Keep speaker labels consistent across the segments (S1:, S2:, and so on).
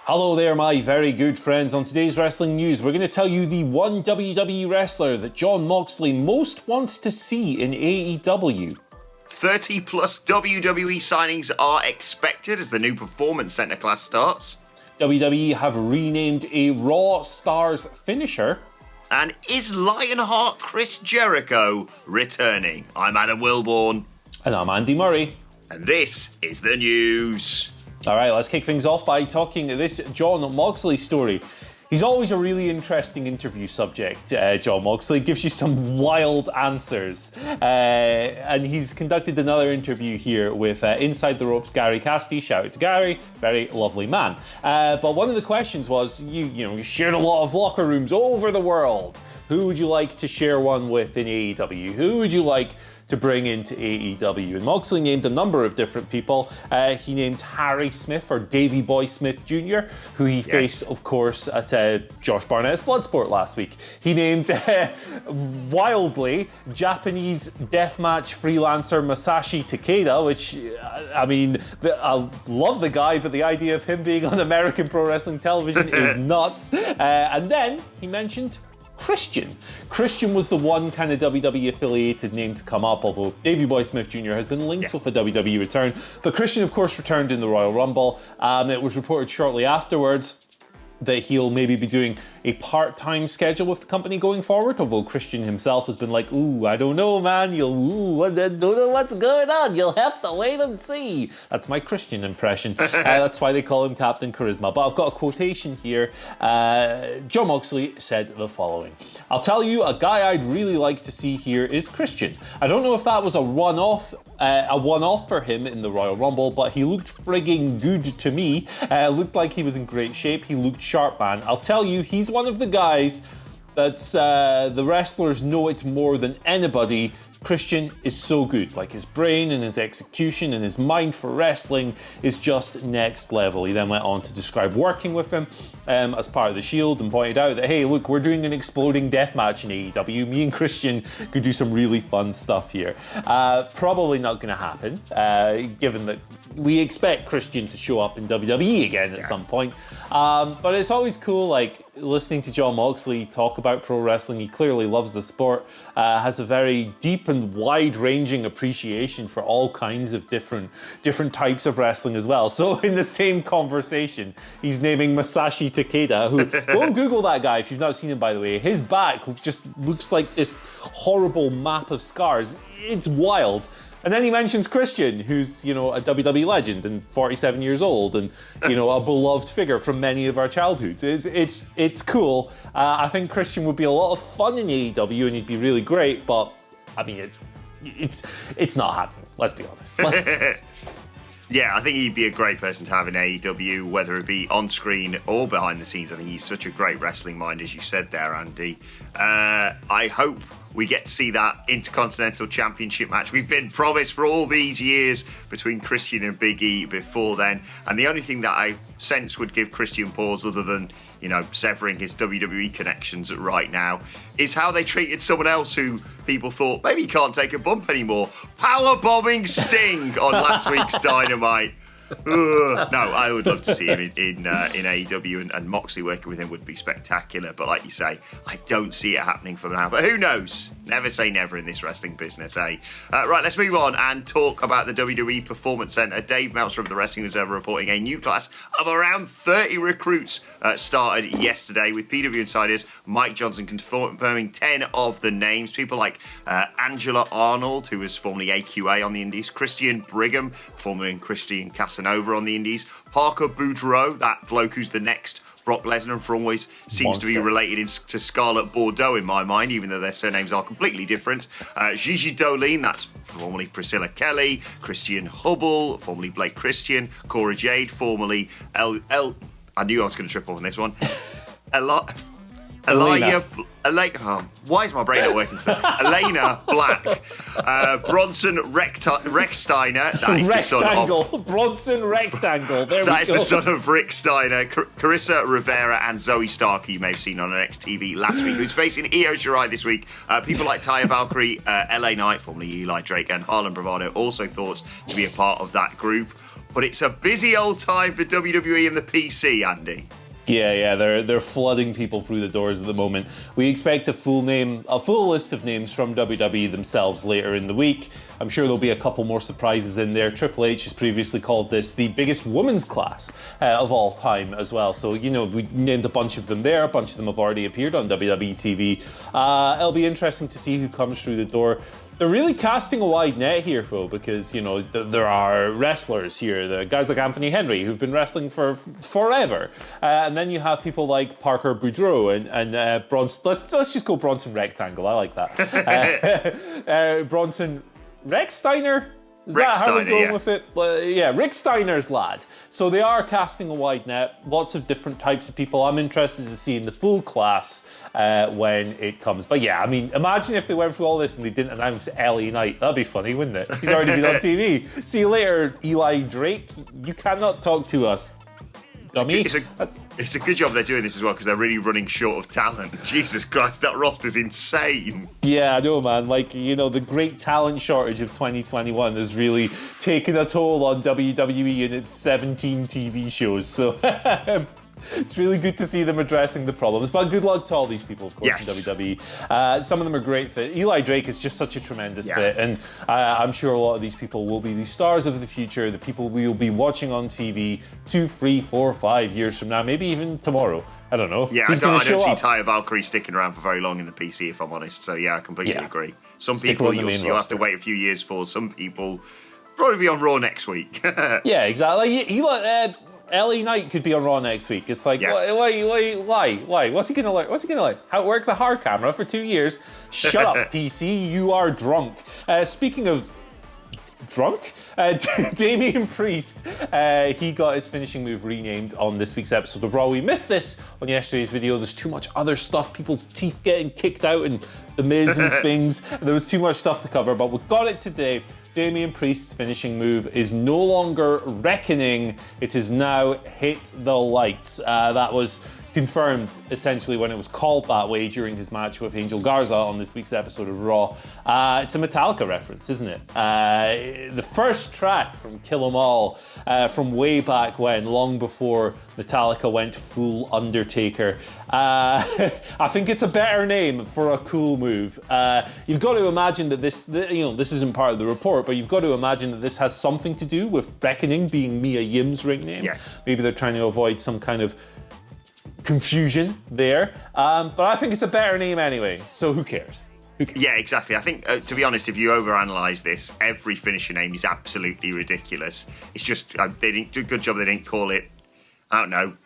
S1: Hello there, my very good friends. On today's wrestling news, we're going to tell you the one WWE wrestler that Jon Moxley most wants to see in AEW.
S2: 30 plus WWE signings are expected as the new Performance Center class starts.
S1: WWE have renamed a Raw Stars finisher.
S2: And is Lionheart Chris Jericho returning? I'm Adam Wilborn.
S1: And I'm Andy Murray.
S2: And this is the news.
S1: All right, let's kick things off by talking this Jon Moxley story. He's always a really interesting interview subject, Jon Moxley. Gives you some wild answers. And he's conducted another interview here with Inside the Ropes' Gary Cassidy. Shout out to Gary, very lovely man. But one of the questions was, you shared a lot of locker rooms over the world. Who would you like to share one with in AEW? Who would you like to bring into AEW? And Moxley named a number of different people. He named Harry Smith, or Davey Boy Smith Jr., who he faced, of course, at Josh Barnett's Bloodsport last week. He named, wildly, Japanese deathmatch freelancer Masashi Takeda, which, I love the guy, but the idea of him being on American Pro Wrestling television is nuts. And then he mentioned Christian. Christian was the one kind of WWE affiliated name to come up, although Davey Boy Smith Jr. has been linked with a WWE return. But Christian, of course, returned in the Royal Rumble. It was reported shortly afterwards that he'll maybe be doing a part-time schedule with the company going forward, although Christian himself has been like, I don't know, man, I don't know what's going on, you'll have to wait and see. That's my Christian impression. That's why they call him Captain Charisma. But I've got a quotation here. Jon Moxley said the following: "I'll tell you, a guy I'd really like to see here is Christian. I don't know if that was a one-off for him in the Royal Rumble, but he looked frigging good to me. Looked like he was in great shape. He looked sharp, man. I'll tell you, he's one of the guys that's the wrestlers know it more than anybody. Christian is so good. Like, his brain and his execution and his mind for wrestling is just next level." He then went on to describe working with him as part of the Shield and pointed out that, hey, look, we're doing an exploding death match in AEW. Me and Christian could do some really fun stuff here. Probably not going to happen, given that we expect Christian to show up in WWE again at some point. But it's always cool, like, listening to Jon Moxley talk about pro wrestling. He clearly loves the sport, has a very deep and wide-ranging appreciation for all kinds of different types of wrestling as well. So in the same conversation, he's naming Masashi Takeda, who, go and Google that guy if you've not seen him, by the way. His back just looks like this horrible map of scars. It's wild. And then he mentions Christian, who's, a WWE legend and 47 years old and, a beloved figure from many of our childhoods. It's cool. I think Christian would be a lot of fun in AEW and he'd be really great, but, it's not happening. Let's be honest.
S2: Yeah, I think he'd be a great person to have in AEW, whether it be on screen or behind the scenes. I think he's such a great wrestling mind, as you said there, Andy. I hope we get to see that Intercontinental Championship match we've been promised for all these years between Christian and Big E before then. And the only thing that I sense would give Christian pause, other than, severing his WWE connections right now, is how they treated someone else who people thought maybe he can't take a bump anymore. Powerbombing Sting on last week's Dynamite. No, I would love to see him in AEW, and Moxley working with him would be spectacular. But like you say, I don't see it happening for now. But who knows? Never say never in this wrestling business, eh? Right, let's move on and talk about the WWE Performance Center. Dave Meltzer of the Wrestling Observer reporting a new class of around 30 recruits started yesterday, with PW Insiders Mike Johnson confirming 10 of the names. People like Angela Arnold, who was formerly AQA on the Indies, Christian Brigham, formerly Christian Casanova on the Indies, Parker Boudreaux, that bloke who's the next Brock Lesnar, for always seems to be related to Scarlett Bordeaux in my mind, even though their surnames are completely different. Gigi Dolin, that's formerly Priscilla Kelly, Christian Hubble, formerly Blake Christian, Cora Jade, formerly I knew I was going to trip up on this one. Why is my brain not working today? Elena Black, Bronson Recksteiner. That is
S1: Rectangle.
S2: the son of
S1: Bronson Rectangle. There we go.
S2: That is the son of Rick Steiner. Carissa Rivera and Zoe Stark, who you may have seen on NXT last week, who's facing Io Shirai this week. People like Taya Valkyrie, LA Knight, formerly Eli Drake, and Harlan Bravado also thought to be a part of that group. but it's a busy old time for WWE and the PC, Andy.
S1: Yeah, they're flooding people through the doors at the moment. We expect a full list of names from WWE themselves later in the week. I'm sure there'll be a couple more surprises in there. Triple H has previously called this the biggest women's class of all time as well. So, we named a bunch of them there. A bunch of them have already appeared on WWE TV. It'll be interesting to see who comes through the door. They're really casting a wide net here, though, because, there are wrestlers here, the guys like Anthony Henry, who've been wrestling for forever. And then you have people like Parker Boudreaux and Bronson. Let's just go Bronson Rectangle. I like that. Bronson Rex Steiner? Is
S2: Rick
S1: that how we're
S2: Steiner,
S1: going
S2: yeah.
S1: with it? Yeah, Rick Steiner's lad. So they are casting a wide net, lots of different types of people. I'm interested to see in the full class when it comes. But yeah, I mean, imagine if they went through all this and they didn't announce LA Knight. That'd be funny, wouldn't it? He's already been on TV. See you later, Eli Drake. You cannot talk to us, dummy.
S2: It's a good job they're doing this as well, because they're really running short of talent. Jesus Christ, that roster's insane.
S1: Yeah, I know, man. The great talent shortage of 2021 has really taken a toll on WWE and its 17 TV shows. So it's really good to see them addressing the problems. But good luck to all these people, of course,
S2: Yes.
S1: in WWE. Some of them are great fit. Eli Drake is just such a tremendous fit. And I'm sure a lot of these people will be the stars of the future, the people we will be watching on TV 2, 3, 4, 5 years from now, maybe even tomorrow. I don't know.
S2: Yeah,
S1: Who's
S2: I don't
S1: gonna show
S2: see
S1: up?
S2: Taya Valkyrie sticking around for very long in the PC, if I'm honest. So, yeah, I completely agree. Some
S1: Stick
S2: people
S1: around the main
S2: you'll have to
S1: roster.
S2: wait a few years for. Some people probably be on Raw next week.
S1: Yeah, exactly. LA Knight could be on Raw next week. It's like, why? What's he gonna learn? How to work the hard camera for 2 years? Shut up, PC. You are drunk. Speaking of drunk, Damian Priest, he got his finishing move renamed on this week's episode of Raw. We missed this on yesterday's video. There's too much other stuff, people's teeth getting kicked out and The Miz and things. There was too much stuff to cover, but we got it today. Damian Priest's finishing move is no longer Reckoning. It is now Hit the Lights. That was confirmed essentially when it was called that way during his match with Angel Garza on this week's episode of Raw. It's a Metallica reference, isn't it? The first track from Kill 'Em All from way back when, long before Metallica went full Undertaker. I think it's a better name for a cool move. You've got to imagine that this isn't part of the report, but you've got to imagine that this has something to do with Reckoning being Mia Yim's ring name.
S2: Yes.
S1: Maybe they're trying to avoid some kind of confusion there, but I think it's a better name anyway, so who cares?
S2: Yeah, exactly. I think, to be honest, if you overanalyze this, every finisher name is absolutely ridiculous. It's just, they didn't do a good job they didn't call it, I don't know,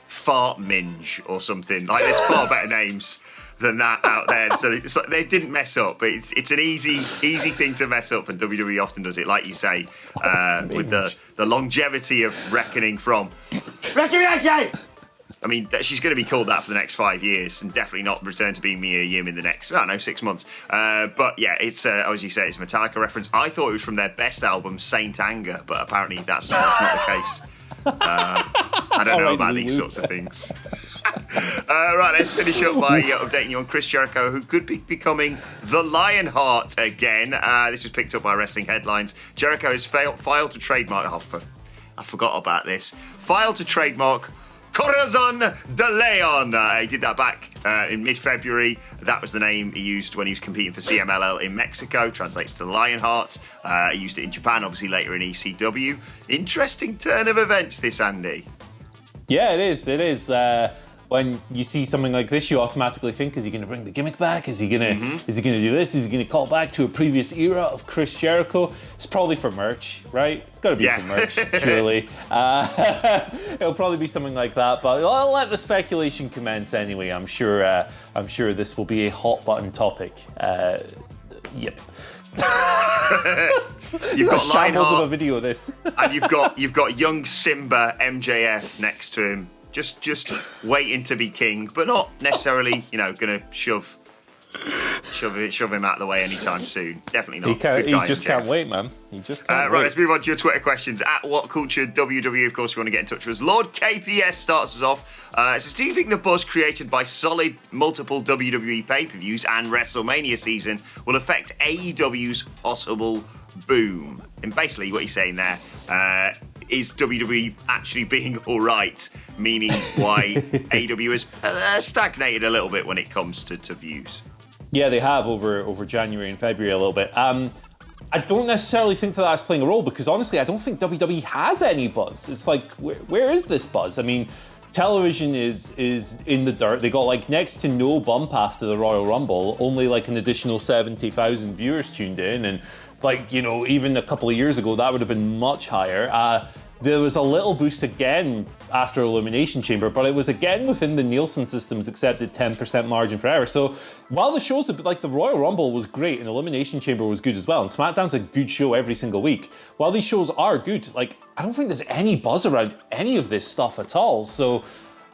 S2: Fart Minge or something. Like, there's far better names than that out there. So it's like they didn't mess up, but it's an easy thing to mess up, and WWE often does it, like you say, with the longevity of Reckoning from Reckoning. I mean, she's going to be called that for the next 5 years, and definitely not return to being Mia Yim in the next, 6 months. But yeah, it's as you say, it's a Metallica reference. I thought it was from their best album, Saint Anger, but apparently that's not the case. I don't know about these sorts of things. Right, let's finish up by updating you on Chris Jericho, who could be becoming the Lionheart again. This was picked up by Wrestling Headlines. Jericho has filed to trademark. I forgot about this. Filed to trademark Corazon de Leon. He did that back in mid-February. That was the name he used when he was competing for CMLL in Mexico. Translates to Lionheart. He used it in Japan, obviously later in ECW. Interesting turn of events, this, Andy.
S1: Yeah, it is. It is. When you see something like this, you automatically think, is he going to bring the gimmick back? Is he going to do this? Is he going to call back to a previous era of Chris Jericho? It's probably for merch, right? It's got to be for merch, surely. It'll probably be something like that, but I'll let the speculation commence anyway. I'm sure this will be a hot button topic. Yep.
S2: You've got
S1: shambles of a
S2: Lionheart,
S1: video of this.
S2: and you've got young Simba MJF next to him, just waiting to be king, but not necessarily, going to shove him out of the way anytime soon. Definitely not.
S1: He just can't wait, man. He just can't wait.
S2: Right, let's move on to your Twitter questions. At WhatCulture WWE, of course, if you want to get in touch with us. Lord KPS starts us off. It says, do you think the buzz created by solid multiple WWE pay-per-views and WrestleMania season will affect AEW's possible boom? And basically what he's saying there, is WWE actually being all right, meaning why AEW has stagnated a little bit when it comes to views.
S1: Yeah, they have over January and February a little bit. I don't necessarily think that that's playing a role because honestly, I don't think WWE has any buzz. It's like, where is this buzz? I mean, television is in the dirt. They got like next to no bump after the Royal Rumble, only like an additional 70,000 viewers tuned in. And like, you know, even a couple of years ago, that would have been much higher. There was a little boost again after Elimination Chamber, but it was again within the Nielsen system's accepted 10% margin for error. So while the shows, like the Royal Rumble was great and Elimination Chamber was good as well, and SmackDown's a good show every single week, while these shows are good, like I don't think there's any buzz around any of this stuff at all. So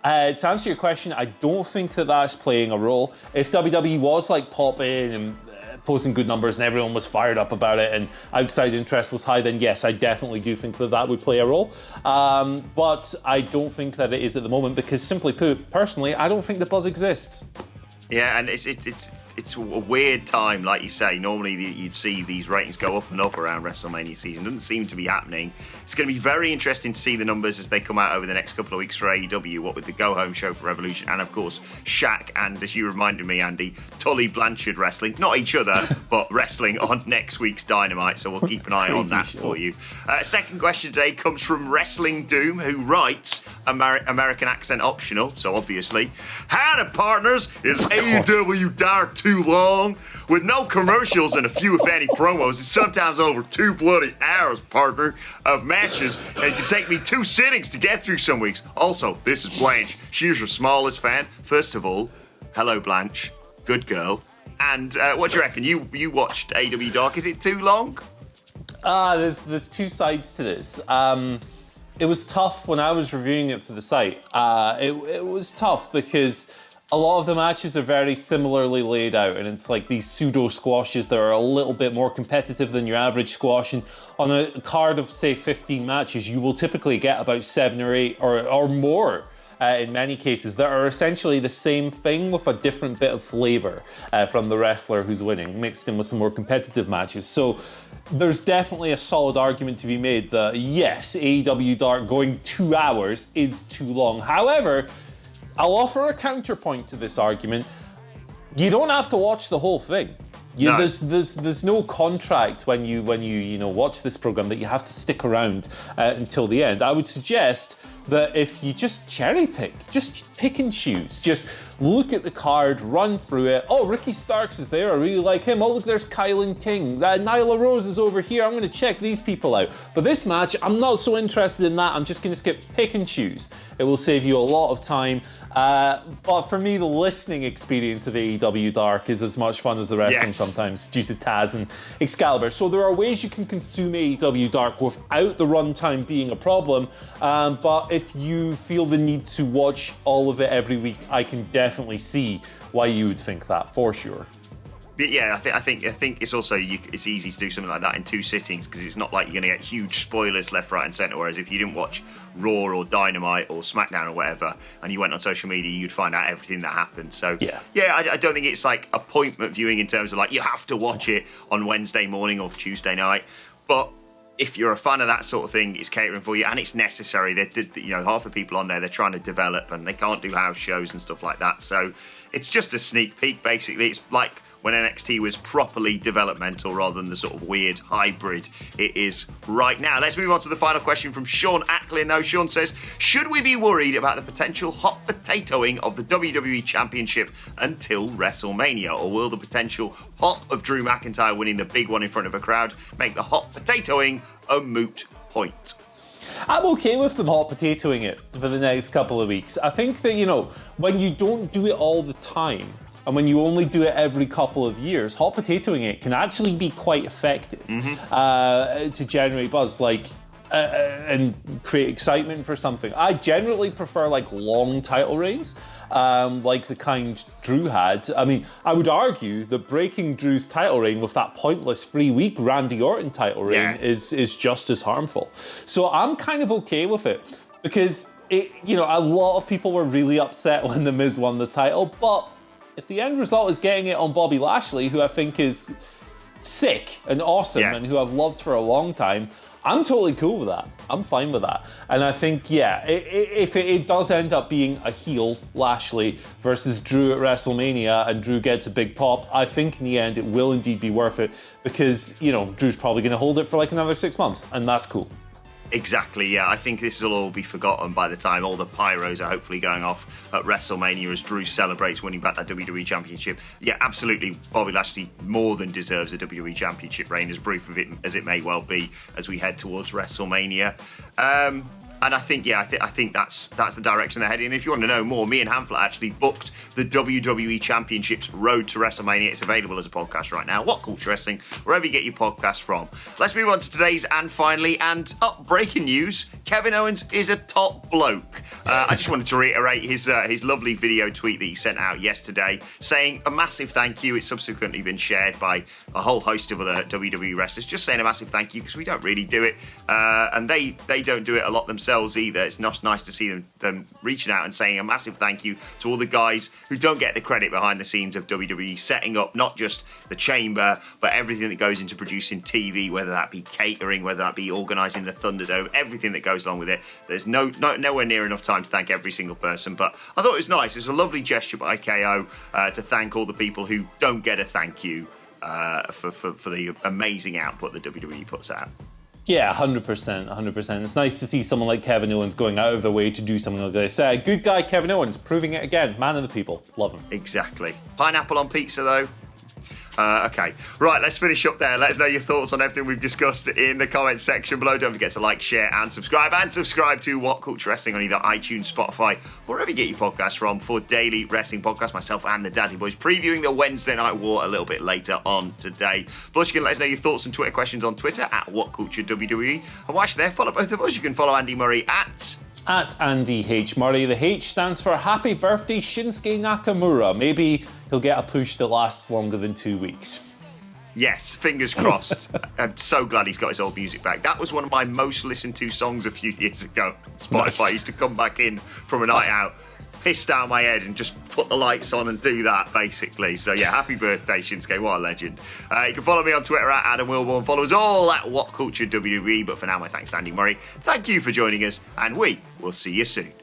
S1: to answer your question, I don't think that that's playing a role. If WWE was like popping and posting good numbers and everyone was fired up about it and outside interest was high, then yes, I definitely do think that that would play a role. But I don't think that it is at the moment because simply put, personally, I don't think the buzz exists.
S2: Yeah, and it's a weird time, like you say. Normally you'd see these ratings go up and up around WrestleMania season. Doesn't seem to be happening. It's going to be very interesting to see the numbers as they come out over the next couple of weeks for AEW, what with the go-home show for Revolution, and of course Shaq and, as you reminded me, Andy, Tully Blanchard wrestling, not each other, but wrestling on next week's Dynamite, so we'll keep an eye on that for you. Second question today comes from Wrestling Doom, who writes, American accent optional, so obviously, howdy partners, is AEW dark too long? With no commercials and a few, if any, promos, it's sometimes over 2 bloody hours, partner, of matches, and it can take me 2 sittings to get through some weeks. Also, this is Blanche. She's your smallest fan. First of all, hello, Blanche. Good girl. And what do you reckon? You watched AEW Dark. Is it too long?
S1: There's 2 sides to this. It was tough when I was reviewing it for the site. It was tough because a lot of the matches are very similarly laid out, and it's like these pseudo squashes that are a little bit more competitive than your average squash. And on a card of say 15 matches, you will typically get about 7 or 8 or more. In many cases, that are essentially the same thing with a different bit of flavor from the wrestler who's winning, mixed in with some more competitive matches. So there's definitely a solid argument to be made that yes, AEW Dark going 2 hours is too long. However, I'll offer a counterpoint to this argument. You don't have to watch the whole thing.
S2: No.
S1: There's no contract when you watch this program that you have to stick around until the end. I would suggest that if you just cherry pick, just pick and choose, just look at the card, run through it. Oh, Ricky Starks is there, I really like him. Oh, look, there's Kylan King. Nyla Rose is over here, I'm going to check these people out. But this match, I'm not so interested in that, I'm just going to skip. Pick and choose. It will save you a lot of time. But for me, the listening experience of AEW Dark is as much fun as the wrestling sometimes, due to Taz and Excalibur. So there are ways you can consume AEW Dark without the runtime being a problem. But if you feel the need to watch all of it every week, I can definitely see why you would think that, for sure.
S2: But yeah, I think it's also it's easy to do something like that in 2 sittings because it's not like you're going to get huge spoilers left, right, and centre. Whereas if you didn't watch Raw or Dynamite or SmackDown or whatever, and you went on social media, you'd find out everything that happened. So I don't think it's like appointment viewing in terms of like you have to watch it on Wednesday morning or Tuesday night. But if you're a fan of that sort of thing, it's catering for you and it's necessary. Half the people on there, they're trying to develop and they can't do house shows and stuff like that. So it's just a sneak peek, basically. It's like when NXT was properly developmental rather than the sort of weird hybrid it is right now. Let's move on to the final question from Sean Acklin. Now, Sean says, should we be worried about the potential hot potatoing of the WWE Championship until WrestleMania? Or will the potential pop of Drew McIntyre winning the big one in front of a crowd make the hot potatoing a moot point?
S1: I'm okay with them hot potatoing it for the next couple of weeks. I think that, when you don't do it all the time, and when you only do it every couple of years, hot potatoing it can actually be quite effective to generate buzz, and create excitement for something. I generally prefer long title reigns, like the kind Drew had. I mean, I would argue that breaking Drew's title reign with that pointless 3-week Randy Orton title reign is just as harmful. So I'm kind of okay with it because a lot of people were really upset when The Miz won the title, but if the end result is getting it on Bobby Lashley, who I think is sick and awesome and who I've loved for a long time, I'm totally cool with that. I'm fine with that. And I think, if it does end up being a heel Lashley versus Drew at WrestleMania and Drew gets a big pop, I think in the end it will indeed be worth it because, Drew's probably going to hold it for like another 6 months, and that's cool.
S2: Exactly, yeah. I think this will all be forgotten by the time all the pyros are hopefully going off at WrestleMania as Drew celebrates winning back that WWE Championship. Yeah, absolutely. Bobby Lashley more than deserves a WWE Championship reign, as brief of it as it may well be, as we head towards WrestleMania. And I think, I think that's the direction they're heading. And if you want to know more, me and Hamflet actually booked the WWE Championships Road to WrestleMania. It's available as a podcast right now. What Culture Wrestling, wherever you get your podcasts from. Let's move on to today's and finally. And breaking news: Kevin Owens is a top bloke. I just wanted to reiterate his lovely video tweet that he sent out yesterday, saying a massive thank you. It's subsequently been shared by a whole host of other WWE wrestlers, just saying a massive thank you because we don't really do it, and they don't do it a lot themselves either. It's not nice to see them reaching out and saying a massive thank you to all the guys who don't get the credit behind the scenes of WWE, setting up not just the chamber, but everything that goes into producing TV, whether that be catering, whether that be organising the Thunderdome, everything that goes along with it. There's nowhere near enough time to thank every single person, but I thought it was nice. It was a lovely gesture by KO to thank all the people who don't get a thank you for the amazing output that WWE puts out.
S1: Yeah, 100%. It's nice to see someone like Kevin Owens going out of their way to do something like this. Good guy Kevin Owens, proving it again. Man of the people. Love him.
S2: Exactly. Pineapple on pizza, though? Okay, right, let's finish up there. Let us know your thoughts on everything we've discussed in the comments section below. Don't forget to like, share and subscribe. And subscribe to What Culture Wrestling on either iTunes, Spotify, wherever you get your podcasts from, for daily wrestling podcasts. Myself and the Daddy Boys previewing the Wednesday Night War a little bit later on today. Plus, you can let us know your thoughts and Twitter questions on Twitter at WhatCultureWWE. And while you're there, follow both of us. You can follow Andy Murray at
S1: Andy H. Murray. The H stands for Happy Birthday Shinsuke Nakamura. Maybe he'll get a push that lasts longer than 2 weeks.
S2: Yes, fingers crossed. I'm so glad he's got his old music back. That was one of my most listened to songs a few years ago. Spotify used to come back in from a night out, piss down my head and just put the lights on and do that, basically. So yeah, happy birthday, Shinsuke. What a legend. You can follow me on Twitter at Adam Wilborn. Follow us all at What Culture WWE. But for now, my thanks to Andy Murray. Thank you for joining us, and we will see you soon.